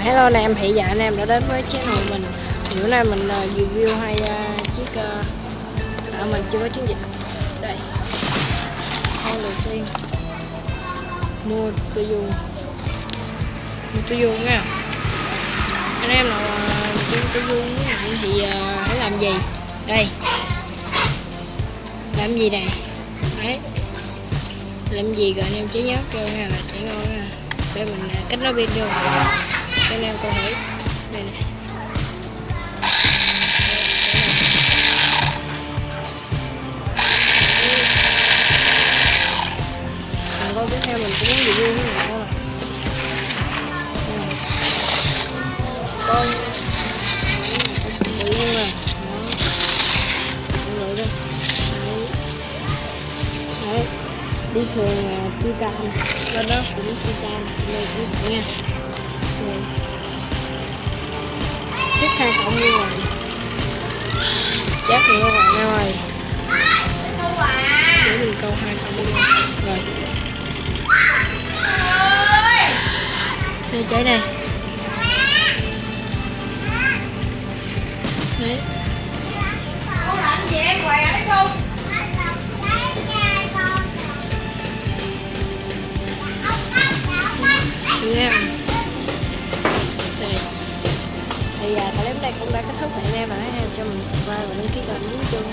Hello anh em, hiện giờ anh em đã đến với channel mình. Thì bữa nay mình review hai chiếc mình chưa có chiến dịch. Đây, con đầu tiên mua Tuju nha. Anh em nào chơi Tuju thì phải làm gì? Đây, làm gì này? Đấy, làm gì rồi anh em chỉ nhớ kêu nha, là chỉ ngon nha. Để mình kết nối video cho anh em câu hỏi. Đây này. Câu tiếp theo mình cũng muốn review cái này thôi. Con tự nhiên là vậy đó. Đấy, đi thường chia cam bên đó cũng chia cam đây cũng nha. Chiếc 2 cộng như này chắc rồi các bạn ơi, để mình câu 2 cộng luôn rồi. Đây trái này. Đấy. Con làm gì em què đấy không? Nha. Đây. Bây giờ clip đây cũng đã kết thúc. Hẹn em lại cho mình subscribe và đăng ký kênh YouTube.